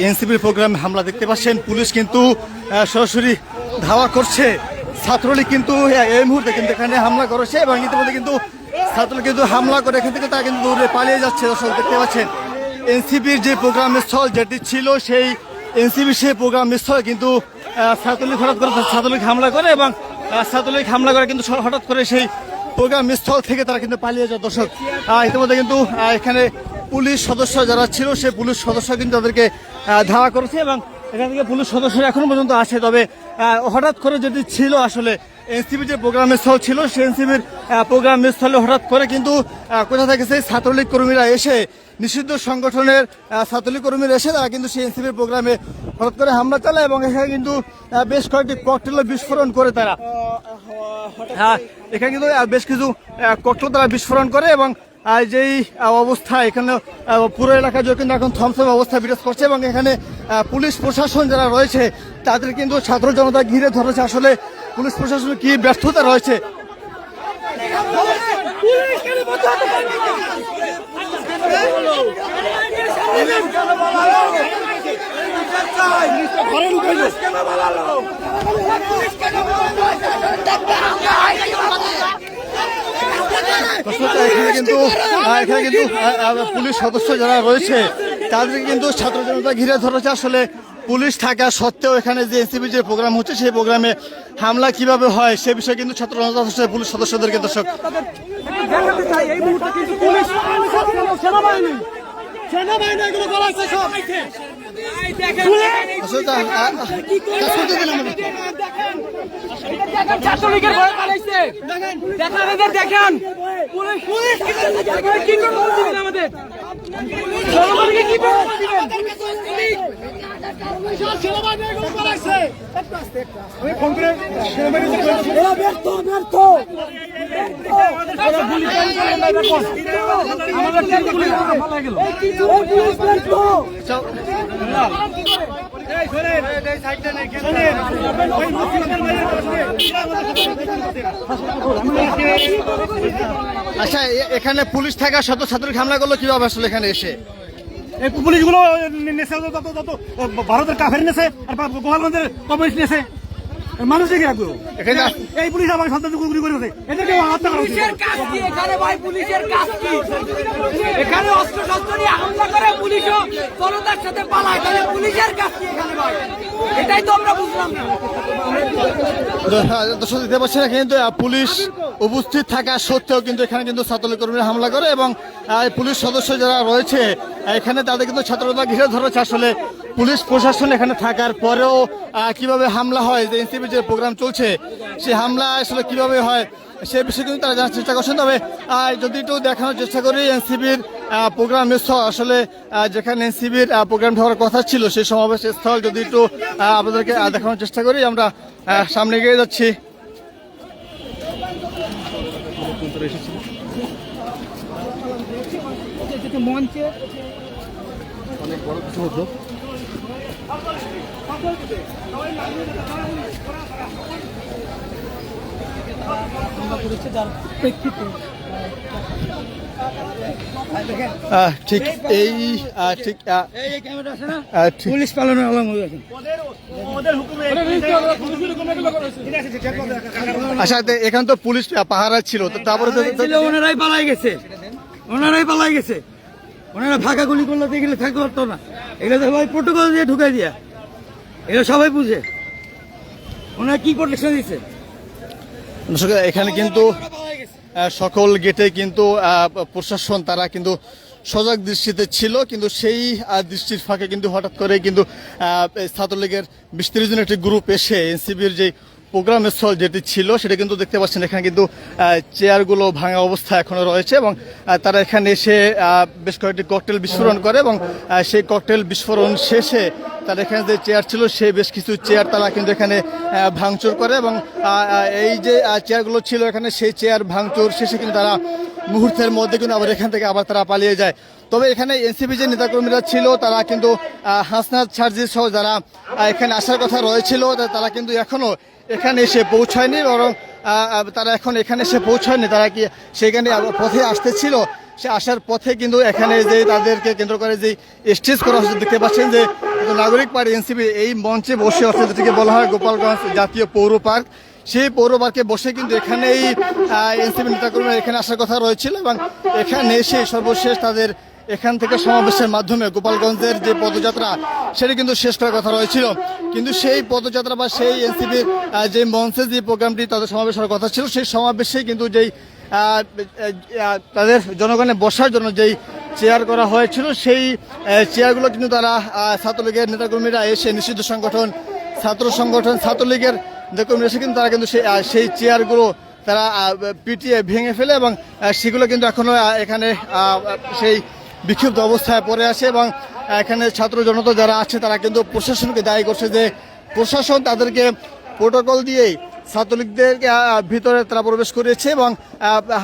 এনসিপির প্রোগ্রামে হামলা দেখতে পাচ্ছেন, পুলিশ কিন্তু সরাসরি ধাওয়া করছে। ছাত্রলীগ কিন্তু এই মুহূর্তে কিন্তু এখানে হামলা করেছে এবং ইতিমধ্যে কিন্তু ছাত্রলীগ কিন্তু হামলা করে এখান থেকে তারা কিন্তু দৌড়ে পালিয়ে যাচ্ছে। দর্শক দেখতে পাচ্ছেন এনসিপির যে প্রোগ্রাম স্থল যেটি ছিল, সেই এনসিপির সেই প্রোগ্রাম স্থলে কিন্তু ছাত্রলীগ হঠাৎ করে হামলা করে এবং ছাত্রলীগ হামলা করে কিন্তু হঠাৎ করে সেই প্রোগ্রাম স্থল থেকে তারা কিন্তু পালিয়ে যায়। দর্শক ইতিমধ্যে কিন্তু এখানে পুলিশ সদস্য যারা ছিল সেই পুলিশ সদস্য কিন্তু তাদেরকে ধাওয়া করেছে এবং এখান থেকে পুলিশ সদস্যরা এখনো পর্যন্ত আছে। তবে হঠাৎ করে যেটি ছিল আসলে এনসিপির যে প্রোগ্রাম স্থল ছিল, সেই এনসিপির প্রোগ্রাম স্থলে হঠাৎ করে কিন্তু কোথা থেকে সেই ছাত্রলীগ কর্মীরা এসে, নিষিদ্ধ সংগঠনের ছাত্রলীগ কর্মীরা এসে তারা কিন্তু সেই এনসিপির প্রোগ্রামে হঠাৎ করে হামলা চালায় এবং এখানে কিন্তু বেশ কয়েকটি ককটেলের বিস্ফোরণ করে তারা। এখানে কিন্তু বেশ কিছু ককটেল তারা বিস্ফোরণ করে এবং যেই অবস্থা এখানে পুরো এলাকা জুড়ে কিন্তু এখন থমথম অবস্থা বিরাজ করছে এবং এখানে পুলিশ প্রশাসন যারা রয়েছে তাদের কিন্তু ছাত্র জনতা ঘিরে ধরেছে। আসলে পুলিশ প্রশাসনের কি ব্যর্থতা রয়েছে। এখানে কিন্তু পুলিশ সদস্য যারা রয়েছে তাদেরকে কিন্তু ছাত্র জনতা ঘিরে ধরেছে। আসলে পুলিশ থাকা সত্ত্বেও এখানে যে এনসিপি যে প্রোগ্রাম হচ্ছে সেই প্রোগ্রামে হামলা কিভাবে হয় সে বিষয়ে কিন্তু ছাত্র জনতা পুলিশ সদস্যদেরকে দর্শক ছাত্রলীগের ভয় পালাইছে, দেখেন আমাদের আচ্ছা, এখানে পুলিশ থাকা সত্ত্বেও ছাত্রলীগ হামলা করলো কিভাবে আসলে এখানে এসে? এই পুলিশগুলো ভারতের কাফের নেছে আর গোপালগঞ্জের কমিউনিস্ট নেছে, মানুষ দেখে রাখবো। এই পুলিশ আমার সন্তান গুলি করেছে, এদেরকে হত্যা করা উচিত। এখানে অস্ত্র শস্ত্র নিয়ে হামলা করে পুলিশও জনতার সাথে পালায়, তাহলে পুলিশের কাজ কি এখানে ভাই? এটাই তো আমরা বুঝলাম না। দর্শক দেখতে পাচ্ছেন এখানে কিন্তু পুলিশ উপস্থিত থাকা সত্ত্বেও কিন্তু এখানে কিন্তু ছাত্রলীগ কর্মীরা হামলা করে এবং পুলিশ সদস্য যারা রয়েছে এখানে তাদের কিন্তু ছাত্ররা ঘিরে ধরেছে। আসলে পুলিশ প্রশাসন এখানে থাকার পরেও কিভাবে হামলা হয়, যে এনসিপি যে প্রোগ্রাম চলছে সেই হামলা আসলে কিভাবে হয় সে বিষয়ে কিন্তু তারা জানার চেষ্টা করছেন। তবে যদি একটু দেখানোর চেষ্টা করি এনসিপির প্রোগ্রাম স্থল, আসলে যেখানে এনসিপির প্রোগ্রাম হওয়ার কথা ছিল সেই সমাবেশ স্থল যদি একটু আপনাদেরকে দেখানোর চেষ্টা করি। আমরা সামনে এগিয়ে যাচ্ছি। মঞ্চে অনেক বড় কিছু হতো। ঠিক এই ঠিক পুলিশ পালনের আচ্ছা, এখানে তো পুলিশ পাহারা ছিল, তারপরে ওনারাই পালাই গেছে, ওনারা ফাঁকা গুলি করলে তো এগুলো থাকতে পারতো না। এগুলো তো সবাই প্রোটোকল দিয়ে ঢুকাই দিয়া, এগুলো সবাই বুঝে। ওনারা কি প্রোটেকশন দিচ্ছে? এখানে কিন্তু সকল গেটে কিন্তু প্রশাসন তারা কিন্তু সজাগ দৃষ্টিতে ছিল, কিন্তু সেই দৃষ্টির ফাঁকে কিন্তু হঠাৎ করে কিন্তু ছাত্রলীগের 20-30 জন একটি গ্রুপ এসে এনসিপির যে প্রোগ্রাম স্থল যেটি ছিল সেটা কিন্তু দেখতে পাচ্ছেন এখানে কিন্তু চেয়ারগুলো ভাঙা অবস্থা এখনো রয়েছে এবং তারা এখানে এসে বেশ কয়েকটি ককটেল বিস্ফোরণ করে এবং সেই ককটেল বিস্ফোরণ শেষে তারা এখানে যে চেয়ার ছিল সেই বেশ কিছু চেয়ার তারা কিন্তু এখানে ভাঙচুর করে এবং এই যে চেয়ারগুলো ছিল এখানে সেই চেয়ার ভাঙচুর শেষে কিন্তু তারা মুহূর্তের মধ্যে কিন্তু আবার এখান থেকে আবার তারা পালিয়ে যায়। তবে এখানে এনসিপি যে নেতাকর্মীরা ছিল তারা কিন্তু হাসনাত সার্জি সহ যারা এখানে আসার কথা রয়েছিল তারা কিন্তু এখনো এখানে এসে পৌঁছায়নি, বরং তারা এখন এখানে এসে পৌঁছায়নি। তারা কি সেখানে পথে আসতেছিল সে আসার পথে কিন্তু এখানে যে তাদেরকে কেন্দ্র করে যে স্টেজ করা হচ্ছে দেখতে পাচ্ছেন যে নাগরিক পার্টি এনসিপি এই মঞ্চে বসে আছে, যেটিকে বলা হয় গোপালগঞ্জ জাতীয় পৌর পার্ক। সেই পৌর পার্কে বসে কিন্তু এখানেই এনসিপি নেতাকর্মীরা এখানে আসার কথা রয়েছিল এবং এখানে এসে সর্বশেষ তাদের এখান থেকে সমাবেশের মাধ্যমে গোপালগঞ্জের যে পদযাত্রা সেটা কিন্তু শেষ করার কথা রয়েছিল। কিন্তু সেই পদযাত্রা বা সেই এনসিপির যে মঞ্চে যে প্রোগ্রামটি তাদের সমাবেশ হওয়ার কথা ছিল, সেই সমাবেশে কিন্তু যেই তাদের জনগণে বসার জন্য যেই চেয়ার করা হয়েছিল, সেই চেয়ারগুলো কিন্তু তারা ছাত্রলীগের নেতাকর্মীরা এসে নিষিদ্ধ সংগঠন ছাত্রলীগের নেতাকর্মীরা এসে কিন্তু তারা কিন্তু সেই চেয়ারগুলো তারা পিটিয়ে ভেঙে ফেলে এবং সেগুলো কিন্তু এখনো এখানে সেই বিক্ষিপ্ত অবস্থায় পড়ে আছে এবং এখানে ছাত্র জনতা যারা আছে তারা কিন্তু প্রশাসনকে দায়ী করছে যে প্রশাসন তাদেরকে প্রোটোকল দিয়েই ছাত্রলীগদের ভিতরে তারা প্রবেশ করেছে এবং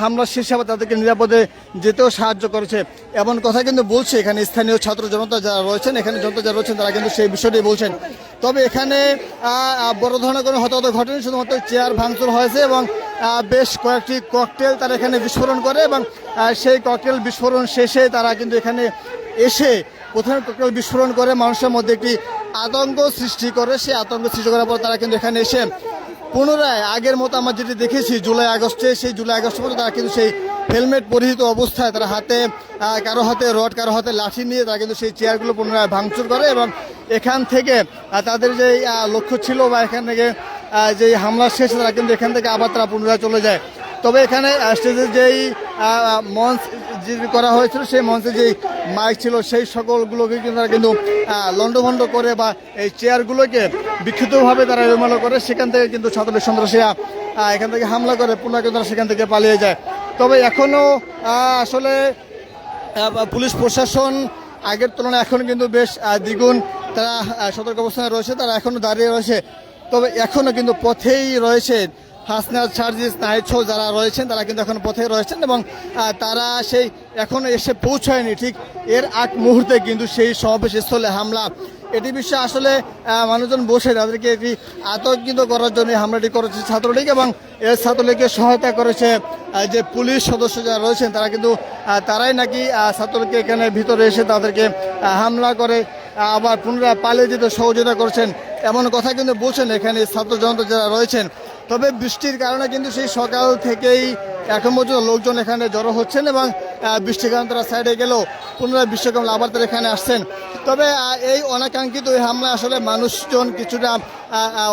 হামলার শীর্ষে তাদেরকে নিরাপদে যেতেও সাহায্য করেছে, এমন কথা কিন্তু বলছে এখানে স্থানীয় ছাত্র জনতা যারা রয়েছেন। এখানে জনতা যারা রয়েছেন তারা কিন্তু সেই বিষয়টি বলছেন। তবে এখানে বড় ধরনের কোনো হতাহত ঘটেনি, শুধুমাত্র চেয়ার ভাঙচুর হয়েছে এবং বেশ কয়েকটি ককটেল তারা এখানে বিস্ফোরণ করে এবং সেই ককটেল বিস্ফোরণ শেষে তারা কিন্তু এখানে এসে প্রথমে ককটেল বিস্ফোরণ করে মানুষের মধ্যে একটি আতঙ্ক সৃষ্টি করে। সেই আতঙ্ক সৃষ্টি করার পর তারা কিন্তু এখানে এসে পুনরায় আগের মতো আমরা যেটি দেখেছি জুলাই আগস্টের মতো তারা কিন্তু সেই হেলমেট পরিহিত অবস্থায় তারা হাতে কারো হাতে রড কারো হাতে লাঠি নিয়ে তারা কিন্তু সেই চেয়ারগুলো পুনরায় ভাঙচুর করে এবং এখান থেকে তাদের যে লক্ষ্য ছিল বা এখান থেকে যে হামলা শেষ তারা কিন্তু এখান থেকে আবার তারা পুনরায় চলে যায়। তবে এখানে স্টেজের যেই মঞ্চ করা হয়েছিল সেই মঞ্চে যেই মাইক ছিল সেই সকলগুলোকে কিন্তু তারা কিন্তু লণ্ডভণ্ড করে বা এই চেয়ারগুলোকে বিক্ষিপ্তভাবে তারা এলোমেলো করে সেখান থেকে কিন্তু ছাত্রলীগ সন্ত্রাসীরা এখান থেকে হামলা করে পুনরায় কিন্তু তারা সেখান থেকে পালিয়ে যায়। তবে এখনও আসলে পুলিশ প্রশাসন আগের তুলনায় এখন কিন্তু বেশ দ্বিগুণ তারা সতর্ক অবস্থানে রয়েছে, তারা এখনও দাঁড়িয়ে রয়েছে। তবে এখনও কিন্তু পথেই রয়েছে হাসনাত সার্জিস নাহিদ সহ যারা রয়েছেন তারা কিন্তু এখন পথে রয়েছেন এবং তারা সেই এখনো এসে পৌঁছায়নি। ঠিক এর আগ মুহূর্তে কিন্তু সেই সমাবেশ স্থলে হামলা, এটি বিষয়ে আসলে মানুষজন বসে তাদেরকে এটি আতঙ্কিত করার জন্য হামলাটি করেছে ছাত্রলীগ এবং এর ছাত্রলীগকে সহায়তা করেছে যে পুলিশ সদস্য যারা রয়েছেন তারা কিন্তু তারাই নাকি ছাত্রলীগকে এখানে ভিতরে এসে তাদেরকে হামলা করে আবার পুনরায় পালিয়ে যেতে সহযোগিতা করছেন, এমন কথা কিন্তু বলছেন এখানে ছাত্র জনতা যারা রয়েছেন। তবে বৃষ্টির কারণে কিন্তু সেই সকাল থেকেই এখন পর্যন্ত লোকজন এখানে জড়ো হচ্ছেন এবং বৃষ্টির কারণে তারা সাইডে গেলেও পুনরায় বিশ্বকাপ আবার তারা এখানে আসছেন। তবে এই অনাকাঙ্ক্ষিত এই হামলা আসলে মানুষজন কিছুটা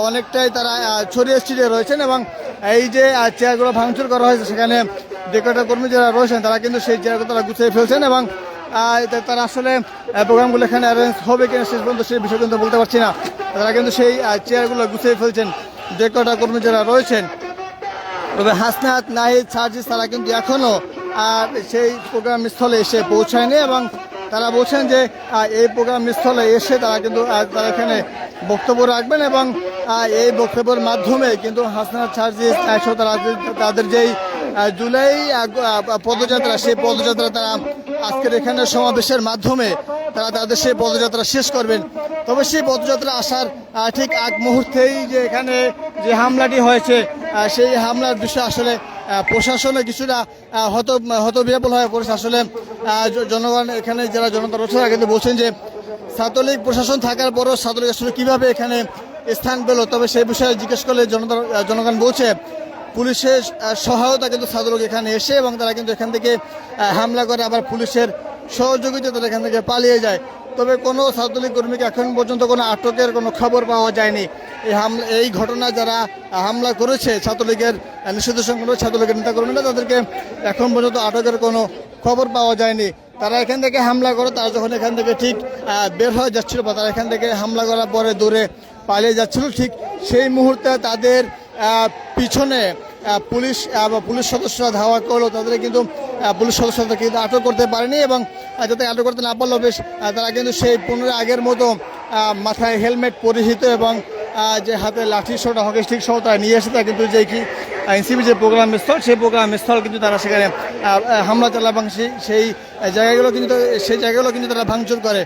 অনেকটাই তারা ছড়িয়ে ছিটিয়ে রয়েছেন এবং এই যে চেয়ারগুলো ভাঙচুর করা হয়েছে সেখানে ডেকোরেটর কর্মী যারা রয়েছেন তারা কিন্তু সেই চেয়ারগুলো তারা গুছিয়ে ফেলছেন এবং তারা আসলে প্রোগ্রামগুলো এখানে অ্যারেঞ্জ হবে কিনা শেষ পর্যন্ত সেই বিষয় কিন্তু বলতে পারছি না। তারা কিন্তু সেই চেয়ারগুলো গুছিয়ে ফেলছেন ডেকোরেটর কর্মী যারা রয়েছেন। তবে হাসনাত নাহিদ সার্জিস তারা কিন্তু এখনও সেই প্রোগ্রাম স্থলে এসে পৌঁছায়নি এবং তারা বলছেন যে এই প্রোগ্রাম স্থলে এসে তারা কিন্তু তারা এখানে বক্তব্য রাখবেন এবং এই বক্তব্যের মাধ্যমে কিন্তু হাসনাত সার্জিস তাদের যেই জুলাই পদযাত্রা সেই পদযাত্রা তারা আজকের এখানে সমাবেশের মাধ্যমে তারা তাদের সেই পদযাত্রা শেষ করবেন। তবে সেই পদযাত্রা আসার ঠিক আগ মুহূর্তেই যে এখানে যে হামলাটি হয়েছে সেই হামলার বিষয়ে আসলে প্রশাসনে কিছুটা হতবিহ্বল হয়ে পড়েছে। আসলে জনগণ এখানে যারা জনতা রয়েছে তারা কিন্তু বলছেন যে ছাত্রলীগ প্রশাসন থাকার পরও ছাত্রলীগ আসলে কীভাবে এখানে স্থান পেল। তবে সেই বিষয়ে জিজ্ঞেস করলে জনগণ বলছে পুলিশের সহায়তা কিন্তু ছাত্রলীগ এখানে এসে এবং তারা কিন্তু এখান থেকে হামলা করে আবার পুলিশের সহযোগিতা তারা এখান থেকে পালিয়ে যায়। তবে কোনো ছাত্রলীগ কর্মীকে এখন পর্যন্ত কোনো আটকের কোনো খবর পাওয়া যায়নি। এই ঘটনায় যারা হামলা করেছে ছাত্রলীগের নিষিদ্ধ সংগঠন ছাত্রলীগের নেতাকর্মীরা তাদেরকে এখন পর্যন্ত আটকের কোনো খবর পাওয়া যায়নি। তারা এখান থেকে হামলা করে তারা যখন এখান থেকে ঠিক বের হয়ে যাচ্ছিল বা তারা এখান থেকে হামলা করার পরে দূরে পালিয়ে যাচ্ছিল, ঠিক সেই মুহূর্তে তাদের পিছনে পুলিশ সদস্যরা ধাওয়া করলো, তাদের কিন্তু পুলিশ সদস্যরা কিন্তু আটক করতে পারেনি এবং যাতে আটক করতে না পারলেও বেশ তারা কিন্তু সেই পুনরায় আগের মতো মাথায় হেলমেট পরিহিত এবং যে হাতে লাঠি সহ হকি স্টিক সহ তারা নিয়ে এসে তারা কিন্তু যে কি এনসিপি যে প্রোগ্রাম স্থল সেই প্রোগ্রাম স্থল কিন্তু তারা সেখানে হামলা চালায় এবং সেই জায়গাগুলো কিন্তু তারা ভাঙচুর করে।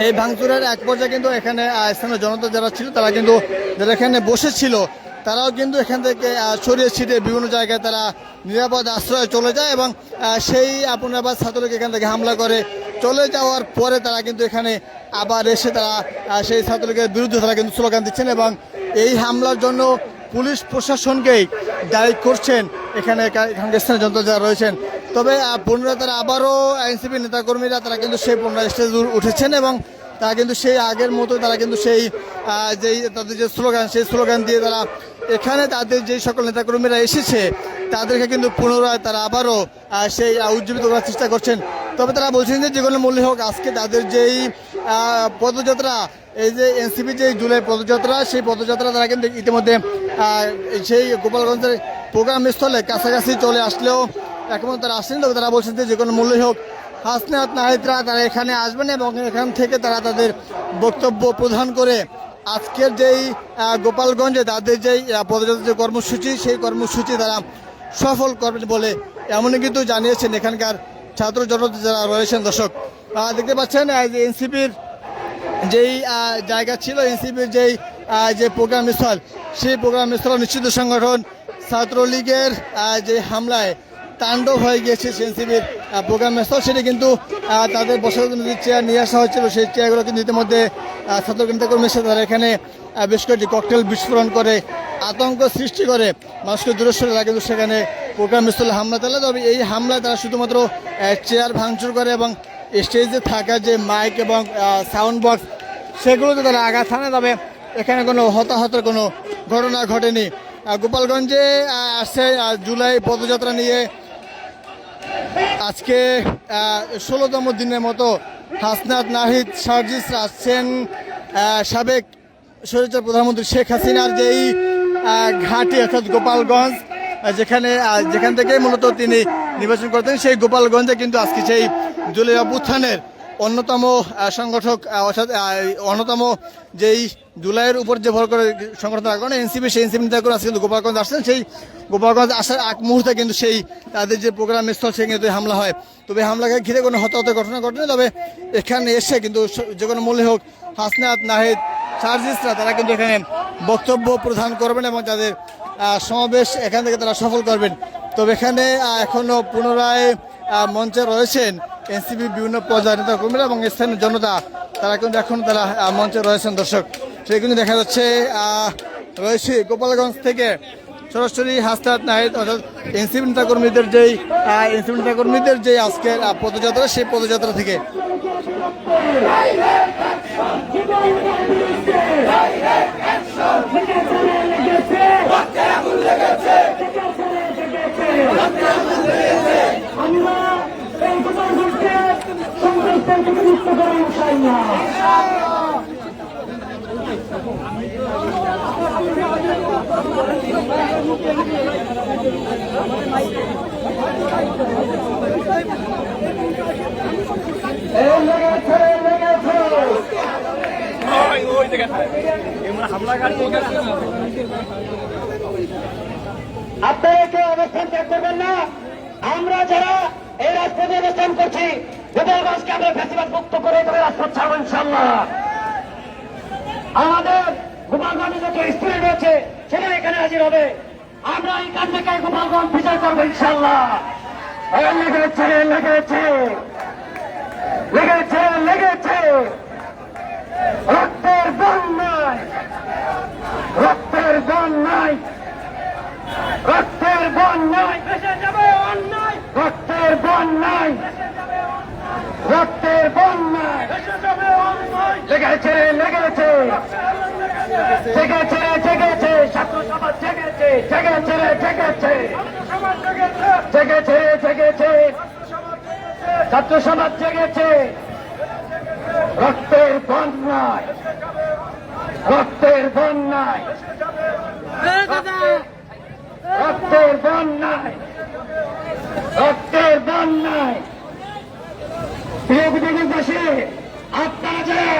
এই ভাঙচুরের এক পর্যায়ে কিন্তু এখানে স্থানীয় জনতা যারা ছিল তারা কিন্তু যারা এখানে বসেছিল তারাও কিন্তু এখান থেকে ছড়িয়ে ছিটিয়ে বিভিন্ন জায়গায় তারা নিরাপদ আশ্রয়ে চলে যায় এবং সেই আপনার আবার ছাত্রলীগ এখান থেকে হামলা করে চলে যাওয়ার পরে তারা কিন্তু এখানে আবার এসে তারা সেই ছাত্রলীগের বিরুদ্ধে তারা কিন্তু স্লোগান দিচ্ছেন এবং এই হামলার জন্য পুলিশ প্রশাসনকেই দায়ী করছেন এখানকার স্থানীয় জনতা যারা রয়েছেন। তবে পুনরায় তারা আবারও এনসিপি নেতাকর্মীরা তারা কিন্তু সেই পুনরায় স্টেজে উঠেছেন এবং তারা কিন্তু সেই আগের মতো তারা কিন্তু সেই যেই তাদের যে স্লোগান সেই স্লোগান দিয়ে তারা এখানে তাদের যেই সকল নেতাকর্মীরা এসেছে তাদেরকে কিন্তু পুনরায় তারা আবারও সেই উজ্জীবিত করার চেষ্টা করছেন। তবে তারা বলছেন যে কোনো মূল্যে হোক আজকে তাদের যেই পদযাত্রা, এই যে এনসিপি যে জুলাই পদযাত্রা, সেই পদযাত্রা তারা কিন্তু ইতিমধ্যে সেই গোপালগঞ্জের প্রোগ্রাম স্থলে কাছাকাছি চলে আসলেও এখন তারা আসেন। তবে তারা বলছেন যে কোনো মূল্যে হোক হাসনাত নাহিদরা তারা এখানে আসবেন এবং এখান থেকে তারা তাদের বক্তব্য প্রদান করে আজকের যেই গোপালগঞ্জে তাদের যেই পদযাত্রা যে কর্মসূচি সেই কর্মসূচি তারা সফল করবেন বলে এমনই কিন্তু জানিয়েছেন এখানকার ছাত্র জনতা যারা রয়েছেন। দর্শক দেখতে পাচ্ছেন যে এনসিপির যেই জায়গা ছিল, এনসিপির যেই যে প্রোগ্রাম স্থল, সেই প্রোগ্রাম স্থল নিশ্চিত সংগঠন ছাত্রলীগের যে হামলায় তাণ্ডব হয়ে গিয়েছে এনসিপির প্রোগ্রাম স্থল, সেটি কিন্তু তাদের বসার জন্য যে চেয়ার নিয়ে আসা হয়েছিল সেই চেয়ারগুলো কিন্তু ইতিমধ্যে ছাত্র নেতাকর্মীর সাথে তারা এখানে বেশ কয়েকটি ককটেল বিস্ফোরণ করে আতঙ্ক সৃষ্টি করে মানুষকে দূরে সরে তারা কিন্তু সেখানে প্রোগ্রাম স্থলে হামলা চালায়। তবে এই হামলায় তারা শুধুমাত্র চেয়ার ভাঙচুর করে এবং স্টেজে থাকা যে মাইক এবং সাউন্ড বক্স সেগুলোতে তারা আঘাত হানে। তবে এখানে কোনো হতাহতের কোনো ঘটনা ঘটেনি। গোপালগঞ্জে আসছে জুলাই পদযাত্রা নিয়ে আজকে 16তম দিনের মতো হাসনাত নাহিদ সার্জিসরা আসছেন সাবেক স্বৈরাচার প্রধানমন্ত্রী শেখ হাসিনার যেই ঘাঁটি অর্থাৎ গোপালগঞ্জ, যেখান থেকে মূলত তিনি নির্বাচন করতেন, সেই গোপালগঞ্জে কিন্তু আজকে সেই জুলাই অভ্যুত্থানের অন্যতম সংগঠক অর্থাৎ অন্যতম যেই জুলাইয়ের উপর যে ভর করে সংগঠন থাকার কারণে এনসিপি সেই এনসিপি নেতা করে আজকে কিন্তু গোপালগঞ্জ আসছেন। সেই গোপালগঞ্জ আসার আগ মুহূর্তে কিন্তু সেই তাদের যে প্রোগ্রাম স্থল সেখানে কিন্তু হামলা হয়। তবে হামলাকে ঘিরে কোনো হতাহতের ঘটনা ঘটেনি। তবে এখানে এসে কিন্তু যে কোনো মূল্যে হোক হাসনাত নাহিদ সার্জিসরা তারা কিন্তু এখানে বক্তব্য প্রদান করবেন এবং তাদের সমাবেশ এখান থেকে তারা সফল করবেন। তবে এখানে এখনও পুনরায় মঞ্চে রয়েছেন এনসিপি বিভিন্ন পর্যায়ের নেতা কর্মীরা এবং স্থানীয় জনতা, তারা কিন্তু এখন তারা মঞ্চে রয়েছেন। দর্শক সেই কিন্তু দেখা যাচ্ছে রয়েছে গোপালগঞ্জ থেকে সরাসরি হাসনাত নাহিদ অর্থাৎ এনসিপি নেতাকর্মীদের যেই আজকের পদযাত্রা, সেই পদযাত্রা থেকে আপনারা কেউ অবস্থান ত্যাগ করবেন না। আমরা যারা এই রাজপথে অবস্থান করছি, গোপালগঞ্জকে আমরা ফ্যাসিবাদ মুক্ত করে তবে রাজপথ ছাড়বো ইনশাল্লাহ। আমাদের গোপালগঞ্জে যত স্টুডেন্ট রয়েছে সেটা এখানে হাজির হবে। আমরা এখান থেকে গোপালগঞ্জ বিজয় করবো ইনশাল্লাহ। লেগেছে লেগেছে লেগেছে লেগেছে রক্তের বন্যায়, রক্তের বন্যায়, রক্তের বন্যায় ভেসে যাবে অন্যায়, রক্তের বন্যায়, রক্তের বন্যায় ভেসে যাবে অন্যায়। জেগেছে লেগেছে জেগেছে জেগেছে ছাত্র সমাজ জেগেছে জেগেছে জেগেছে জেগেছে জেগেছে ছাত্র সমাজ জেগেছে। রক্তের বন্যায়, রক্তের বন্যায়, রক্তের বন্যায়, রক্তের বন্যায়। প্রিয় বিধানবাসী, আপনারা যারা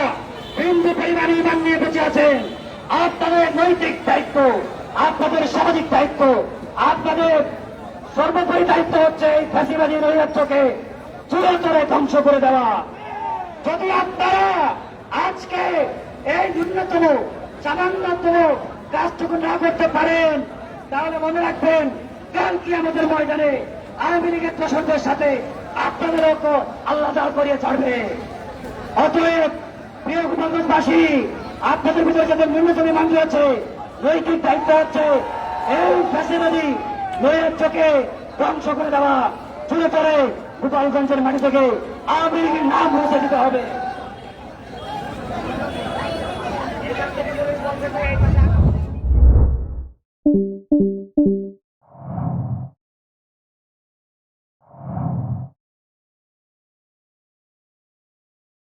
হিন্দু পরিবার ইমান নিয়ে বেঁচে আছেন, আপনাদের নৈতিক দায়িত্ব, আপনাদের সামাজিক দায়িত্ব, আপনাদের সর্বোপরি দায়িত্ব হচ্ছে এই ফাঁসিবাদী নৈরাজ্যকে চিরতরে ধ্বংস করে দেওয়া। যদি আপনারা আজকে এই ন্যূনতম সামান্যতম কাজটুকু না করতে পারেন তাহলে মনে রাখবেন কাল কিয়ামতের ময়দানে আওয়ামী লীগের দোসরদের সাথে আপনাদেরও আল্লাহ দাঁড় করিয়ে ছাড়বে। অতএব প্রিয় গোপালগঞ্জবাসী, আপনাদের ভিতরে যাদের ন্যূনতম ইমান রয়েছে, নৈতিক দায়িত্ব হচ্ছে এই ফ্যাসিবাদী নৈরাজ্যকে ধ্বংস করে দেওয়া, চুলে চড়ে গোপালগঞ্জের মাটি থেকে আওয়ামী লীগের নাম মুছে দিতে হবে।